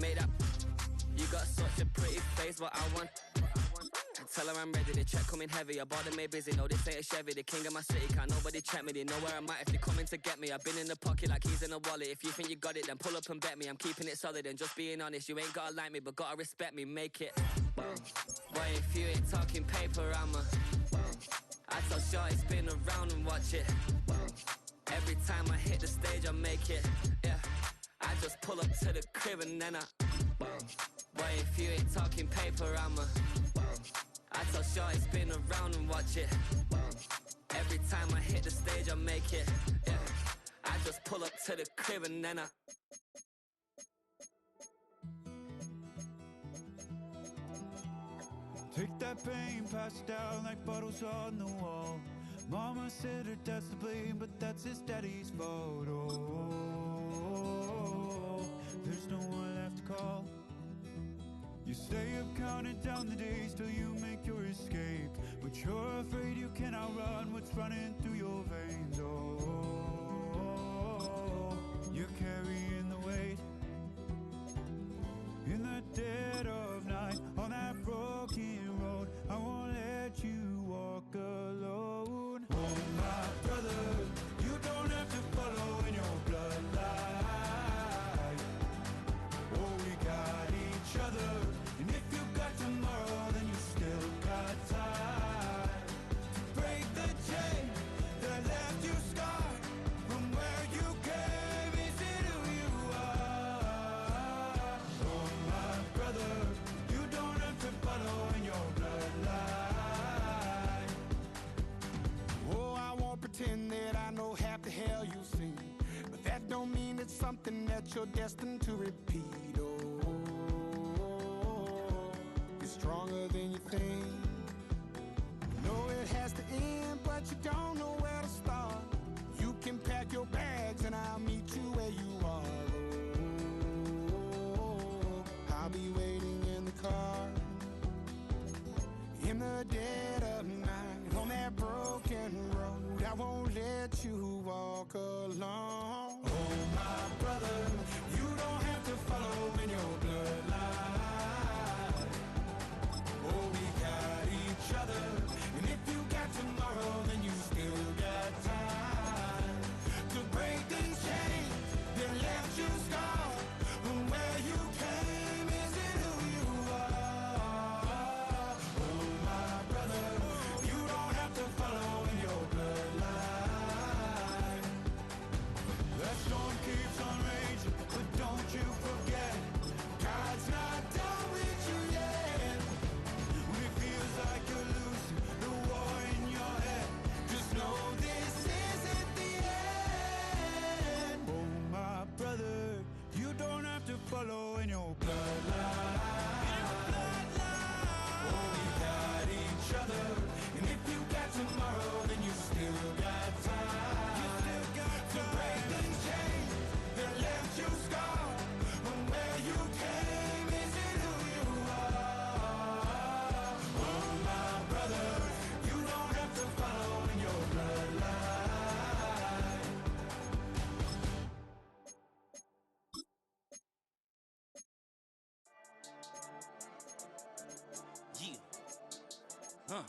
made up. You got such a pretty face, what I want. Tell her I'm ready, the check coming heavy. I bought them made busy, no this ain't a Chevy. The king of my city, can't nobody check me. They know where I'm at if they coming to get me. I've been in the pocket like keys in a wallet. If you think you got it, then pull up and bet me. I'm keeping it solid and just being honest. You ain't gotta like me, but gotta respect me, make it. Boy, if you ain't talking paper, I tell shorty spin around and watch it. Every time I hit the stage, I make it. Yeah, I just pull up to the crib and then boy, if you ain't talking paper, I tell shorty spin around and watch it. Every time I hit the stage, I make it. Yeah, I just pull up to the crib and then Take that pain, pass it down like bottles on the wall. Mama said her dad's to blame, but that's his daddy's fault. Oh, there's no one left to call. You stay up counting down the days till you make your escape, but you're afraid you can outrun what's running through your veins. Oh, you're carrying the weight in the dead of night on that broken road. I won't let you walk alone. Oh my brother, you don't have to follow in your bloodline. Oh, we got each other, and if you got tomorrow, then you still got time to break the chain that left you scarred from where you came. Is it who you are? Oh my brother, you don't have to follow in your bloodline. Oh, I won't pretend that I know half the hell you've seen, but that don't mean it's something that you're destined to repeat. Oh, you're stronger than you think. You know it has to end, but you don't know where to start. You can pack your bags and I'll meet you where you are. Oh, I'll be waiting in the car in the dead of night on that broken road. I won't let you walk alone. Oh my brother, you don't have to follow in your bloodline. Oh, we got each other, and if you got tomorrow, then you still got time to break these chains that left you scarred from where you came. Is it who you are? Oh my brother, you don't have to follow in your bloodline. That storm keeps on raging, but don't you forget, God's not done with you yet. When it feels like you're losing the war in your head, just know this isn't the end. Oh my brother, you don't have to follow in your bloodline. Oh, we got each other, and if you got tomorrow, then you still got time to break these chains that left you scarred from where you came. Is it who you are? Oh my brother, you don't have to follow in your bloodline. Yeah.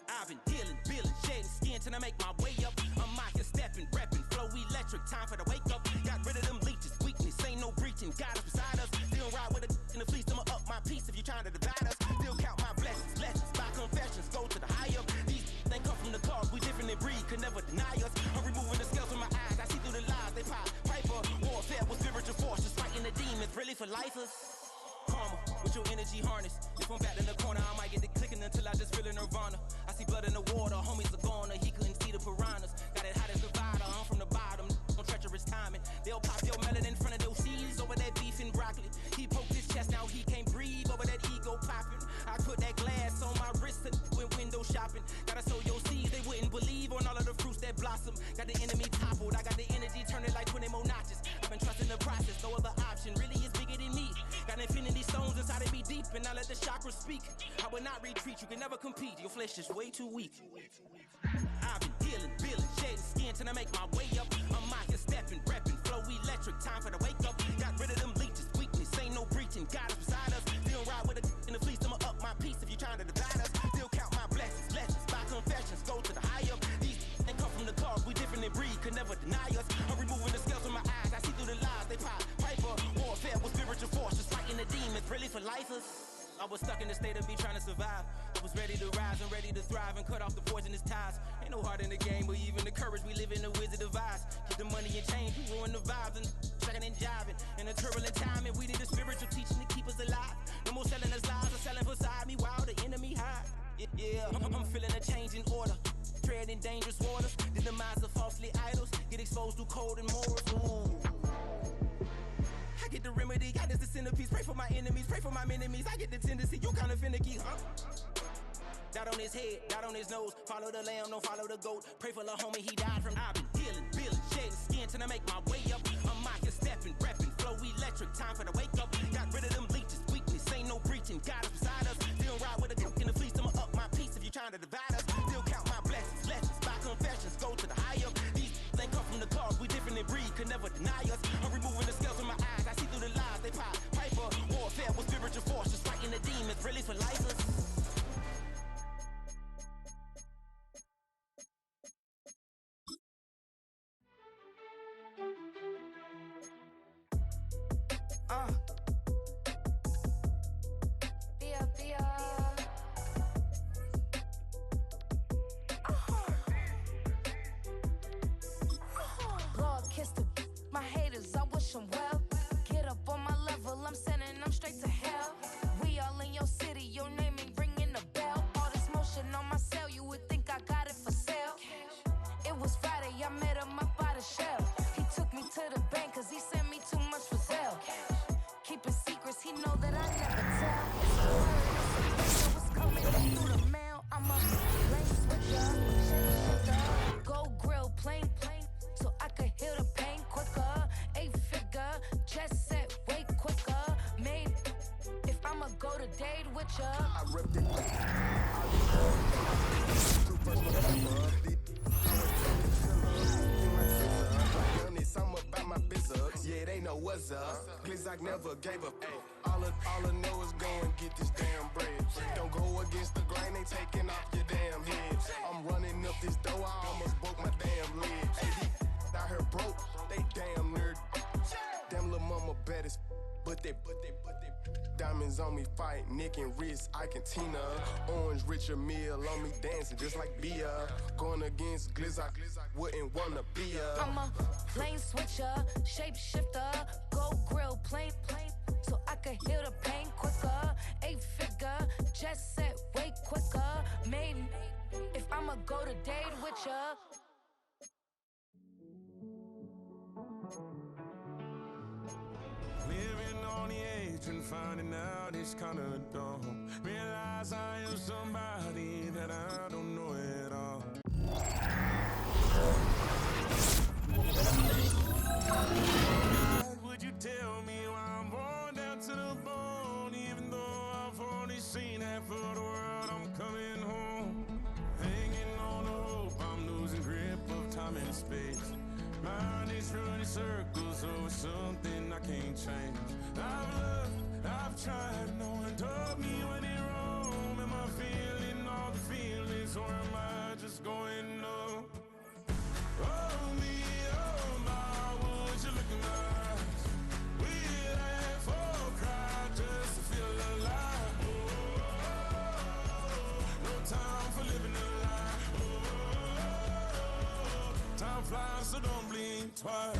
I've been dealing, billing, shedding skin till I make my way up. I'm out here stepping, repping, flow electric, time for the wake up. Got rid of them leeches, weakness, ain't no breaching. God is beside us, still ride with a in the fleece. I'ma up my piece if you trying to divide us. Still count my blessings, lessons, by confessions, go to the high up. These they come from the cause, we different in breed, could never deny us. I'm removing the scales from my eyes, I see through the lies they pop. Piper, warfare with spiritual forces, fighting the demons, really for lifers. Karma, with your energy harness. If I'm back in the corner, I might get it clicking until I just feel a nirvana. I see blood in the water, homies are gone, he couldn't see the piranhas. Got it hot as Nevada, I'm from the bottom, no treacherous timing. They'll pop your melon in front of those seeds over that beef and broccoli. He poked his chest, now he can't breathe over that ego popping. I put that glass on my wrist and went window shopping. Gotta sow your seeds, they wouldn't believe on all of the fruits that blossom. Got the enemy toppled, I got the energy turning like 20 more notches. I've been trusting the process, no other option really is bigger than me. Got infinity stones inside of me deep, and I let the chakras speak. I will not retreat, you can never compete, your flesh is way too weak. I've been dealing, billing, shedding skin till I make my way up. I'm out here stepping, repping, flow electric, time for the wake up. Got rid of them leeches, weakness, really for lifers. I was stuck in the state of me trying to survive. I was ready to rise and ready to thrive and cut off the poisonous ties. Ain't no heart in the game, but even the courage we live in the wizard of eyes. Get the money and change, we ruin the vibes and sucking and jiving. In a turbulent time, and we need a spiritual teaching to keep us alive. No more selling us lies or selling beside me while the enemy hide. Yeah, I'm feeling a change in order. Treading dangerous waters. The demise of falsely idols. Get exposed through code and morals. Ooh. I get the remedy, God is the centerpiece. Pray for my enemies, pray for my enemies. I get the tendency, you kinda finicky, huh? Dot on his head, dot on his nose. Follow the lamb, don't follow the goat. Pray for the homie, he died from. I've been dealing, building, shedding skin till I make my way up. I'm mocking, stepping, repping, flow electric. Time for the wake up. Got rid of them leeches, weakness, ain't no breaching. God is beside us. Still ride with a cook in the fleece. I'ma up my piece if you trying to divide us. Still count my blessings, lessons, by confessions, go to the higher. These ain't come from the cause, we different in breed, could never deny us. I'm removing the scales from my eyes, I see through the lies they pop. Piper, warfare with spiritual force, just fighting the demons, really for lifers. My haters, I wish them well. Get up on my level, I'm sending them straight to hell. We all in your city, your name ain't ringing a bell. All this motion on my cell, you would think I got it for sale. It was Friday, I met him up by the shell. He took me to the bank, cause he sent me too much for sale. Keeping secrets, he know that I never tell. So it's coming through the mail. I'm a lane switcher, go grill, plain, so I could heal the pain quicker. 8-figure, just set way quicker. Made if I'ma go to date with ya. I ripped it. I'm about my business. Yeah, they know what's up. Glizzock never gave up. All I know is go and get this damn bread. Don't go against the grain, they taking off your damn head. I'm running up this door, I almost broke my damn leg. Out here broke, they damn nerd. Damn little mama bad as but they diamonds on me fight, Nick and wrist, I can Tina. Orange Richard Mill on me dancing just like Bia. Going against Glizzock, wouldn't wanna be a. I'm a lane switcher, shapeshifter, go grill, plain, so I could heal the pain quicker. 8-figure, just set way quicker. Made if I'ma go to date with ya. Living on the edge and finding out it's kinda dumb. Realize I am somebody that I don't know at all. Would you tell me why I'm born down to the bone? Even though I've only seen half of the world, I'm coming home. Hanging on the hope, I'm losing grip of time and space. Mind is running circles over something I can't change. I've loved, I've tried, no one told me when it wrong. Am I feeling all the feelings, or am I just going numb? Oh me, oh my, would you look in my eyes? We'd laugh or cry just to feel alive. No time for living a lie. Time flies, so don't blink twice.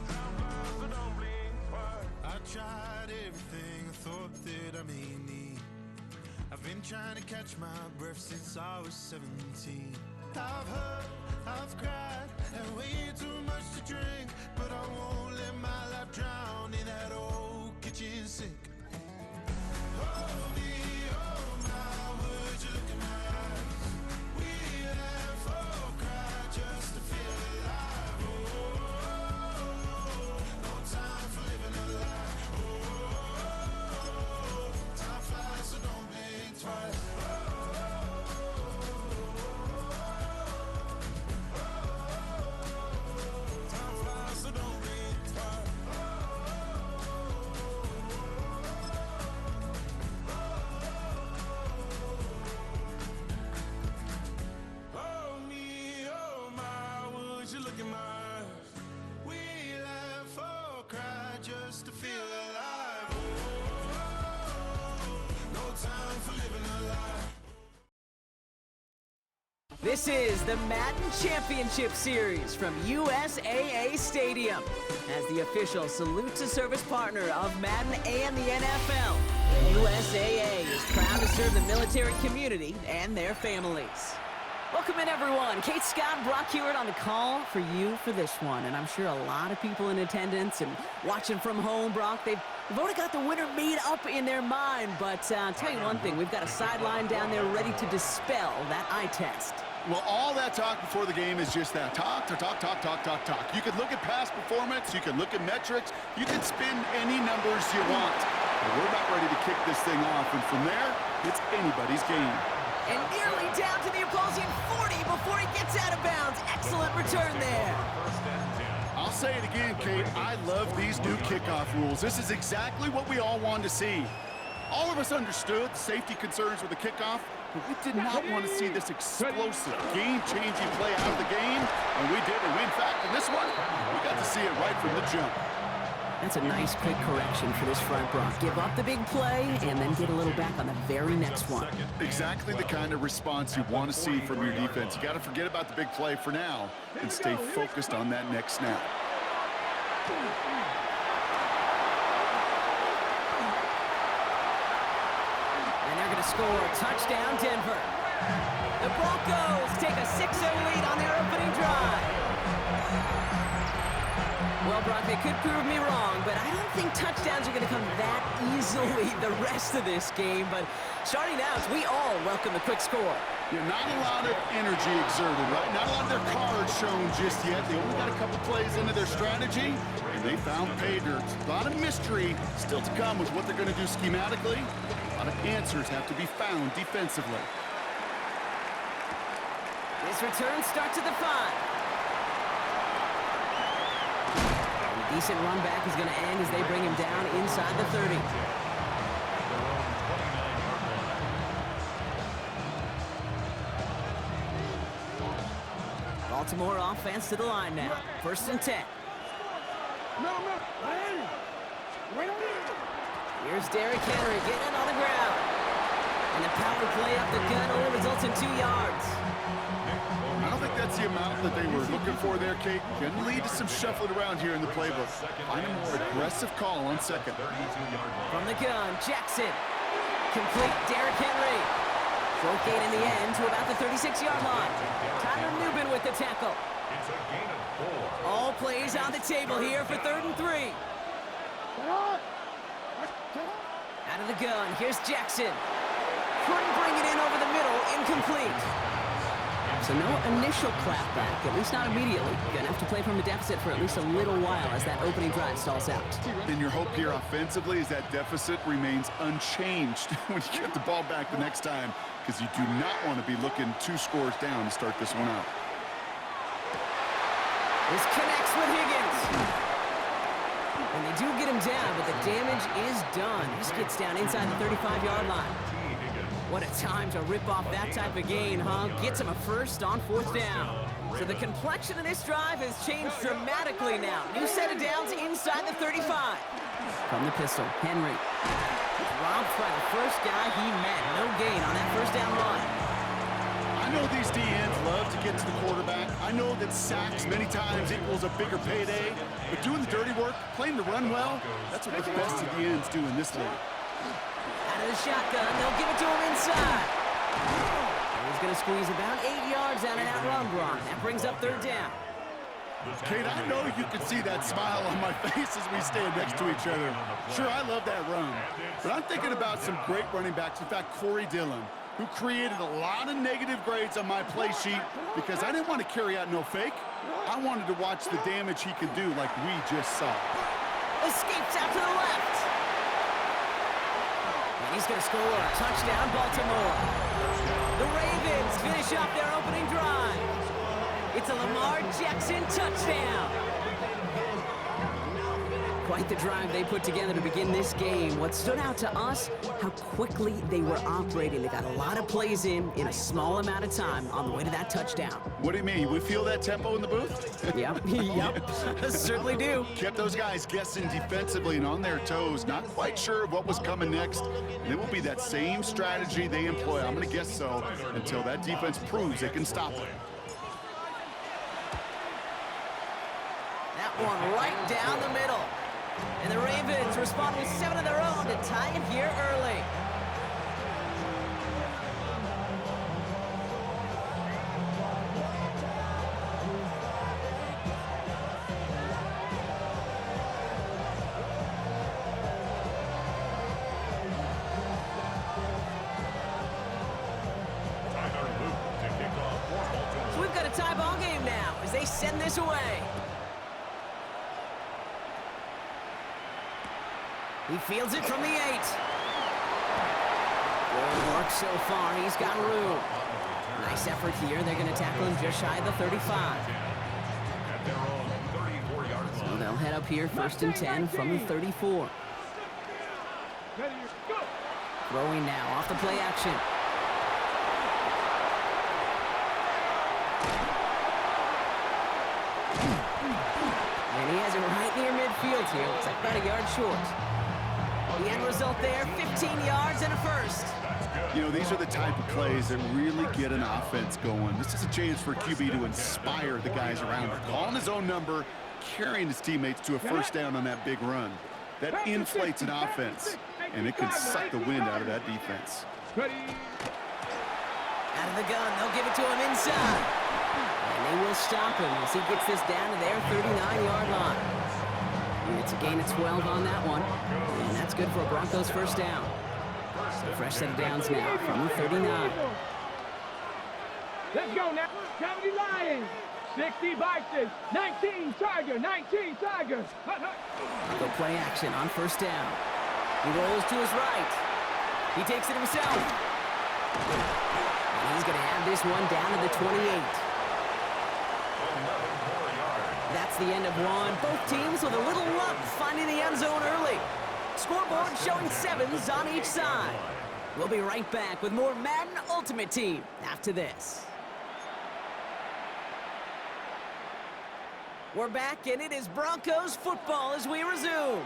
Time flies, so don't blink twice. I tried everything I thought that I may need. I've been trying to catch my breath since I was 17. I've hurt, I've cried, and way too much to drink. But I won't let my life drown in that old kitchen sink. Oh me, oh my, would you look in my eyes? We laugh or cry just to feel alive. Oh, no time for living a lie. Oh, time flies, so don't blink twice. This is the Madden Championship Series from USAA Stadium. As the official salute to service partner of Madden and the NFL, USAA is proud to serve the military community and their families. Welcome in, everyone. Kate Scott, Brock Hewitt on the call for you for this one. And I'm sure a lot of people in attendance and watching from home, Brock, they've already got the winner made up in their mind. But I'll tell you one thing, we've got a sideline down there ready to dispel that eye test. Well, all that talk before the game is just that. Talk. You can look at past performance, you can look at metrics, you can spin any numbers you want. But we're about ready to kick this thing off, and from there, it's anybody's game. And nearly down to the opposing 40 before he gets out of bounds. Excellent return there. I'll say it again, Kate. I love these new kickoff rules. This is exactly what we all wanted to see. All of us understood the safety concerns with the kickoff, but we did not want to see this explosive, game-changing play out of the game, and we did. And in fact, in this one, we got to see it right from the jump. That's a nice quick correction for this front, Brock. Give up the big play and then get a little back on the very next one. Exactly the kind of response you want to see from your defense. You got to forget about the big play for now and stay focused on that next snap. And they're going to score. Touchdown, Denver. The Broncos take a 6-0 lead on their opening drive. Well, Brock, they could prove me wrong, but I don't think touchdowns are going to come that easily the rest of this game. But starting out, we all welcome the quick score. Yeah, not a lot of energy exerted, right? Not a lot of their cards shown just yet. They only got a couple plays into their strategy, and they found pay dirt. A lot of mystery still to come with what they're going to do schematically. A lot of answers have to be found defensively. This return starts at the 5. Decent run back is going to end as they bring him down inside the 30. Baltimore offense to the line now. 1st and 10. Here's Derrick Henry getting it on the ground. And the power play up the gut only results in 2 yards. I don't think that's the amount that they were looking for there, Kate. Can lead to some shuffling around here in the playbook. Find a more aggressive call on second. From the gun, Jackson. Complete, Derrick Henry. Short gain in the end to about the 36-yard line. Tyler Nubin with the tackle. All plays on the table here for 3rd and 3. Out of the gun, here's Jackson. Couldn't bring it in over the middle, incomplete. So no initial clapback, at least not immediately. Gonna have to play from a deficit for at least a little while as that opening drive stalls out. And your hope here offensively is that deficit remains unchanged when you get the ball back the next time, because you do not want to be looking 2 scores down to start this one out. This connects with Higgins. And they do get him down, but the damage is done. This gets down inside the 35-yard line. What a time to rip off that type of gain, huh? Gets him a first on 4th down. So the complexion of this drive has changed dramatically now. New set of downs inside the 35. From the pistol, Henry. Robbed by the first guy he met. No gain on that 1st down run. I know these DNs love to get to the quarterback. I know that sacks many times equals a bigger payday. But doing the dirty work, playing the run well, that's what the best of DNs do in this league. Out of the shotgun, they'll give it to him inside. He's going to squeeze about 8 yards out of that run block. That brings up 3rd down. Kate, I know you can see that smile on my face as we stand next to each other. Sure, I love that run. But I'm thinking about some great running backs. In fact, Corey Dillon, who created a lot of negative grades on my play sheet because I didn't want to carry out no fake. I wanted to watch the damage he could do like we just saw. Escapes out to the left. And he's going to score a touchdown, Baltimore. The Ravens finish up their opening drive. It's a Lamar Jackson touchdown. Quite the drive they put together to begin this game. What stood out to us, how quickly they were operating. They got a lot of plays in a small amount of time on the way to that touchdown. What do you mean? We feel that tempo in the booth? Yep, yep, certainly do. Kept those guys guessing defensively and on their toes, not quite sure of what was coming next. And it will be that same strategy they employ, I'm going to guess so, until that defense proves they can stop it. That one right down the middle. And the Ravens respond with 7 of their own to tie it here early. So we've got a tie ball game now as they send this away. He fields it from the 8. Good work so far. He's got room. Nice effort here. They're going to tackle him just shy of the 35. So they'll head up here, 1st and 10 from the 34. Throwing now off the play action. And he has it right near midfield here. Looks like about a yard short. The end result there, 15 yards and a first. You know, these are the type of plays that really get an offense going. This is a chance for QB to inspire the guys around him. Calling his own number, carrying his teammates to a first down on that big run. That inflates an offense, and it can suck the wind out of that defense. Out of the gun, they'll give it to him inside. And they will stop him as he gets this down to their 39-yard line. And it's a gain of 12 on that one. And that's good for a Broncos first down. So fresh set of downs now from the 39. Let's go now. 70 Lions. 60 Bison. 19 Tiger. 19 Tiger. Go play action on first down. He rolls to his right. He takes it himself. And he's going to have this one down to the 28. That's the end of one. Both teams with a little luck finding the end zone early. Scoreboard showing 7s on each side. We'll be right back with more Madden Ultimate Team after this. We're back, and it is Broncos football as we resume.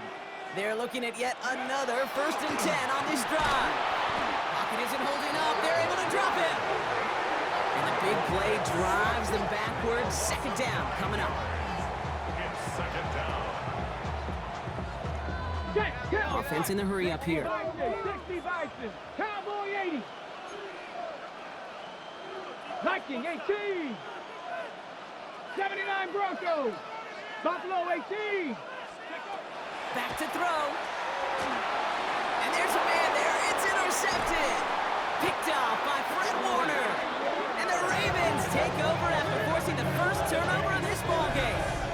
They're looking at yet another 1st and 10 on this drive. Pocket isn't holding up. They're able to drop it. And the big play drives them backwards. 2nd down coming up. Offense in the hurry up here. 60 Bison. Cowboy 80. Viking 18. 79 Broncos. Buffalo 18. Back to throw. And there's a man there. It's intercepted. Picked off by Fred Warner. And the Ravens take over after forcing the first turnover of this ballgame.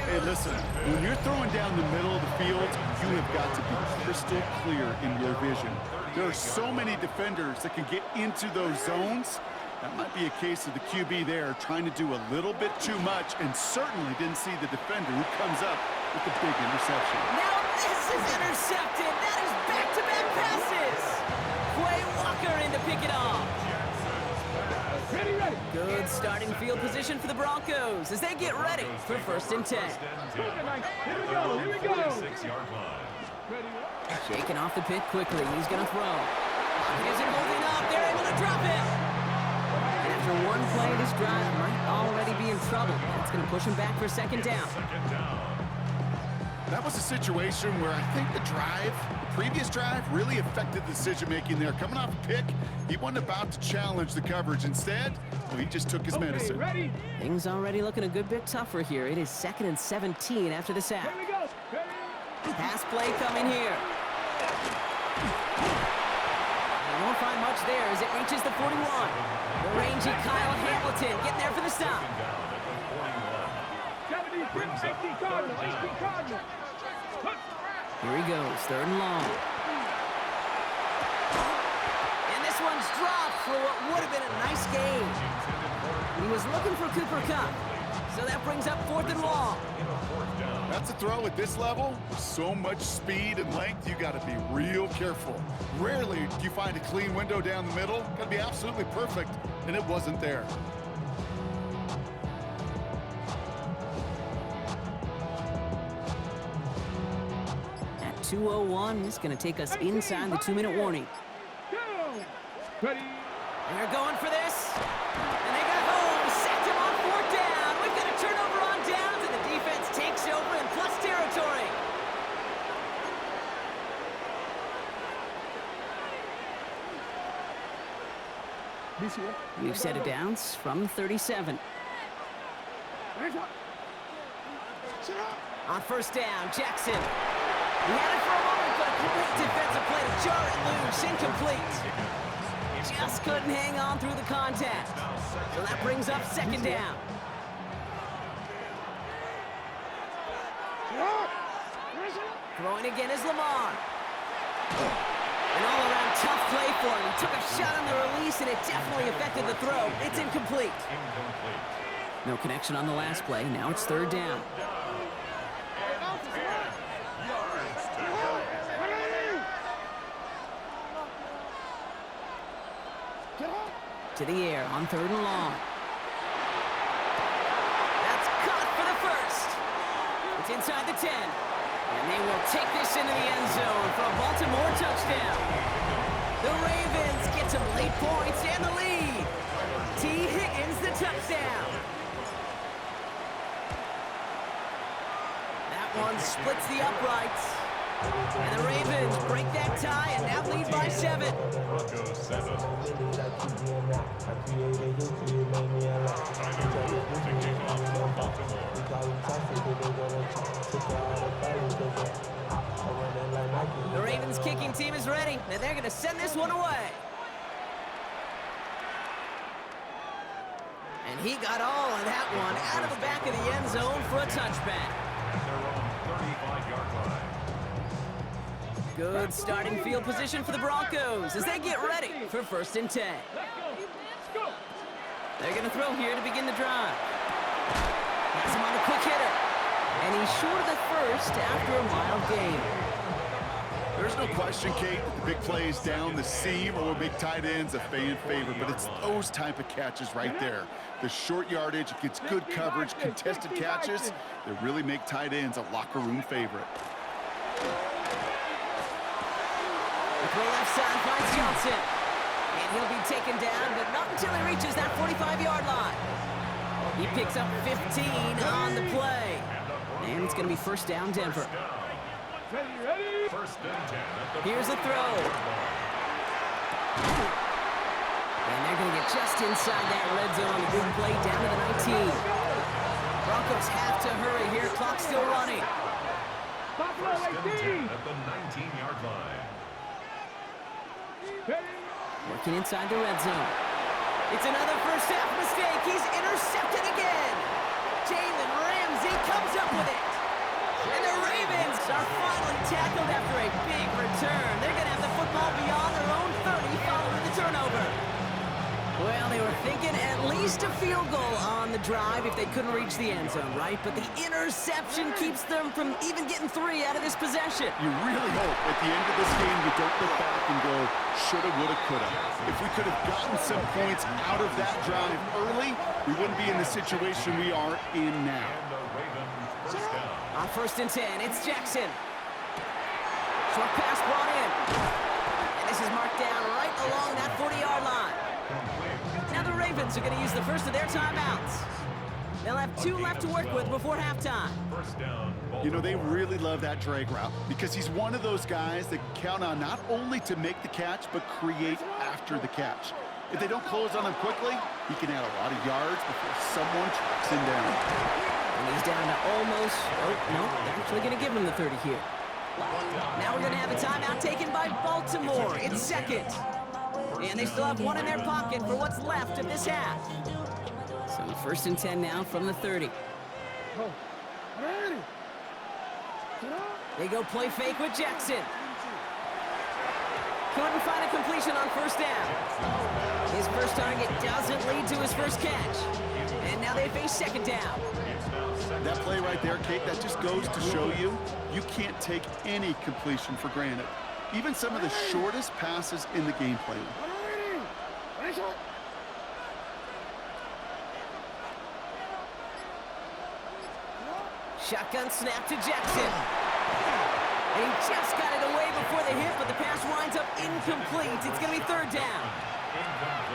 Hey, listen, when you're throwing down the middle of the field, you have got to be crystal clear in your vision. There are so many defenders that can get into those zones. That might be a case of the QB there trying to do a little bit too much and certainly didn't see the defender who comes up with the big interception. Now this is intercepted. That is back-to-back passes. Quay Walker in to pick it off. Ready, ready. Good starting field position for the Broncos as they get ready for 1st and 10. Here we go. Here we go. Shaking off the pit quickly. He's going to throw. Pocket isn't holding up. They're able to drop it. And after one play, this drive might already be in trouble. That's going to push him back for 2nd down. That was a situation where I think the previous drive, really affected the decision-making there. Coming off a pick, he wasn't about to challenge the coverage. Instead, well, he just took his medicine. Ready. Things already looking a good bit tougher here. It is 2nd and 17 after the sack. Here we go. Pass play coming here. They won't find much there as it reaches the 41. The rangy Kyle Hamilton getting there for the stop. 18 Cardinal. 18 Cardinal. Here he goes, 3rd and long. And this one's dropped for what would have been a nice game. He was looking for Cooper Kupp. So that brings up 4th and long. That's a throw at this level. So much speed and length, you got to be real careful. Rarely do you find a clean window down the middle. Got to be absolutely perfect, and it wasn't there. At 2:01, this is going to take us inside the 2-minute warning. Ready. They're going for this. And they got home. Sacked him on 4th down. We've got a turnover on downs, and the defense takes over in plus territory. We've set it downs from 37. On 1st down, Jackson. He had it for a moment, but a great defensive play to jar it loose. Incomplete. Just couldn't hang on through the contact. So that brings up 2nd down. Throwing again is Lamar. An all-around tough play for him. He took a shot on the release, and it definitely affected the throw. It's incomplete. No connection on the last play. Now it's 3rd down. To the air on 3rd and long. That's caught for the first. It's inside the 10. And they will take this into the end zone for a Baltimore touchdown. The Ravens get some late points and the lead. T. Higgins the touchdown. That one splits the uprights. And the Ravens break that tie and now lead by 7. The Ravens kicking team is ready, and they're going to send this one away. And he got all of that one out of the back of the end zone for a touchback. Good starting field position for the Broncos as they get ready for 1st and 10. They're going to throw here to begin the drive. Has him on the quick hitter. And he's short of the first after a mild gain. There's no question, Kate, that the big plays down the seam or big tight ends a fan favorite, but it's those type of catches right there. The short yardage, it gets good coverage, contested catches that really make tight ends a locker room favorite. The throw left side finds Johnson. And he'll be taken down, but not until he reaches that 45-yard line. He picks up 15 on the play. And it's going to be 1st down, Denver. Ready? Here's the throw. And they're going to get just inside that red zone on the big play down to the 19. Broncos have to hurry here. Clock still running. Buffalo 18. At the 19-yard line. Working inside the red zone. It's another first half mistake. He's intercepted again. Jalen Ramsey comes up with it. And the Ravens are finally tackled after a big return. They're going to have the football beyond their own 30 following the turnover. Well, they were thinking at least a field goal on the drive if they couldn't reach the end zone, right? But the interception keeps them from even getting 3 out of this possession. You really hope at the end of this game you don't look back and go, shoulda, woulda, coulda. If we could have gotten some points out of that drive early, we wouldn't be in the situation we are in now. On 1st and 10, it's Jackson. Short pass brought in. And this is marked down right along that 40-yard line. Now the Ravens are going to use the first of their timeouts. They'll have 2 left to work with before halftime. You know, they really love that drag route because he's one of those guys that can count on not only to make the catch, but create after the catch. If they don't close on him quickly, he can add a lot of yards before someone tracks him down. And he's down to almost, oh, no, they're actually going to give him the 30 here. Now we're going to have a timeout taken by Baltimore. It's 2nd. And they still have 1 in their pocket for what's left of this half. So 1st and 10 now from the 30. They go play fake with Jackson. Couldn't find a completion on 1st down. His first target doesn't lead to his first catch. And now they face second down. That play right there, Kate, that just goes to show you, you can't take any completion for granted. Even some of the shortest passes in the game plan. Shotgun snap to Jackson. And he just got it away before the hit, but the pass winds up incomplete. It's going to be third down.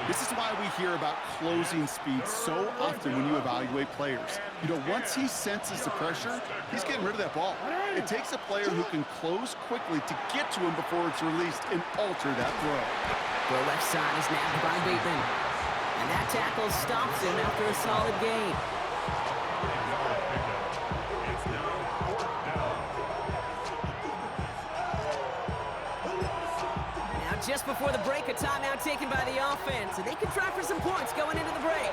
This is why we hear about closing speed so often when you evaluate players. You know, once he senses the pressure, he's getting rid of that ball. It takes a player who can close quickly to get to him before it's released and alter that throw. The left side is nabbed by Bateman. And that tackle stops him after a solid gain. Just before the break, a timeout taken by the offense, and they can try for some points going into the break.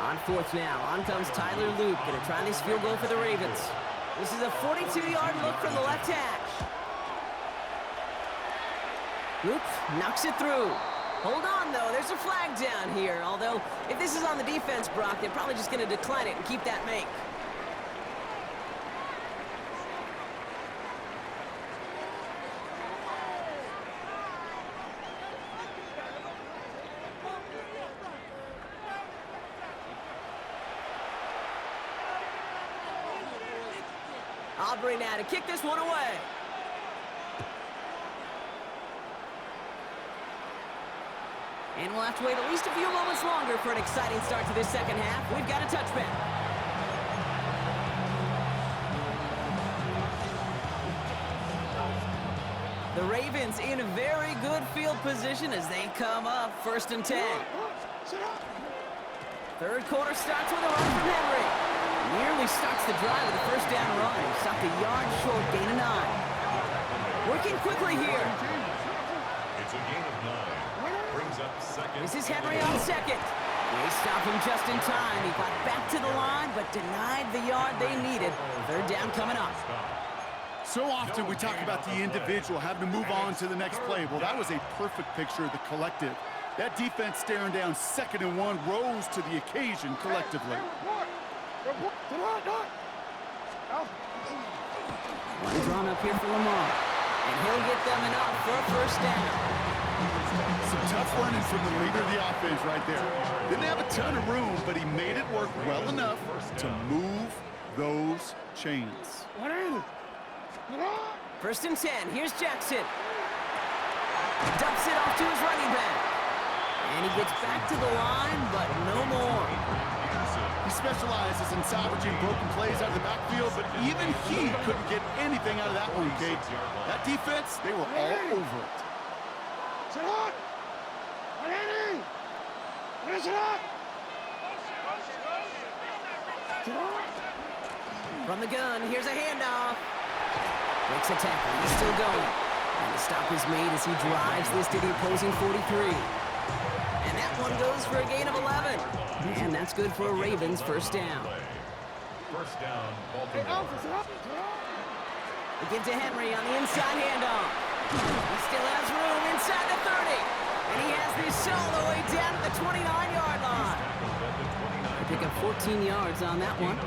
On fourth now, on comes Tyler Luke, going to try this field goal for the Ravens. This is a 42-yard look from the left hash. Luke knocks it through. Hold on, though. There's a flag down here, although if this is on the defense, Brock, they're probably just going to decline it and keep that make. Aubrey now to kick this one away. And we'll have to wait at least a few moments longer for an exciting start to this second half. We've got a touchback. The Ravens in a very good field position as they come up 1st and 10. Third quarter starts with a run from Henry. Nearly starts the drive with a first down run. Stopped a yard short, gain of 9. Working quickly here. It's a gain of 9. Brings up second. This is Henry on second. They stop him just in time. He got back to the line, but denied the yard they needed. Third down coming up. So often we talk about the individual having to move on to the next play. Well, that was a perfect picture of the collective. That defense staring down 2nd and 1 rose to the occasion collectively. One drawn up here for Lamar. And he'll get them enough for a first down. Some tough running from the leader of the offense right there. Didn't have a ton of room, but he made it work well enough to move those chains. 1st and 10. Here's Jackson. Dumps it off to his running back. And he gets back to the line, but no more. He specializes in salvaging broken plays out of the backfield, but even he couldn't get anything out of that one, Kate. That defense, they were all over it. From the gun, here's a handoff. Breaks a tackle, he's still going. And the stop is made as he drives this to the opposing 43. And that one goes for a gain of 11. And that's good for a Ravens first down. First down, Baltimore. They give to Henry on the inside handoff. He still has room inside the 30. And he has this all the way down to the 29-yard line. They pick up 14 yards on that one.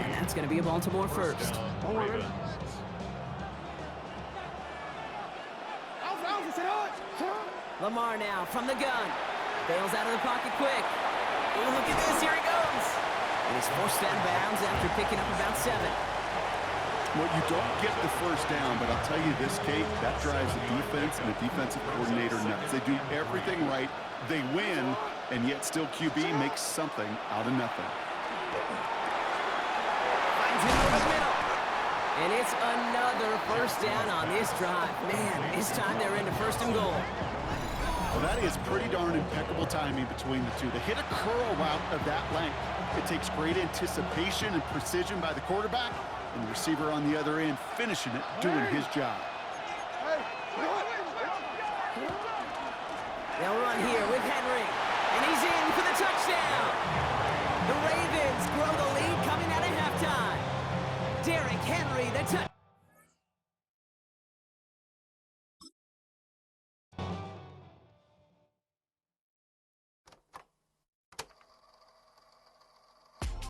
And that's going to be a Baltimore first. Lamar now from the gun. Bails out of the pocket quick. Oh, look at this. Here he goes. And he's forced out of bounds after picking up about 7. Well, you don't get the first down, but I'll tell you this, Kate, that drives the defense and the defensive coordinator nuts. They do everything right. They win, and yet still QB makes something out of nothing. Finds him over the middle. And it's another first down on this drive. Man, this time they're into 1st and goal. Well, that is pretty darn impeccable timing between the two. They hit a curl route of that length. It takes great anticipation and precision by the quarterback, and the receiver on the other end finishing it, doing his job. They'll run here with Henry, and he's in for the touchdown.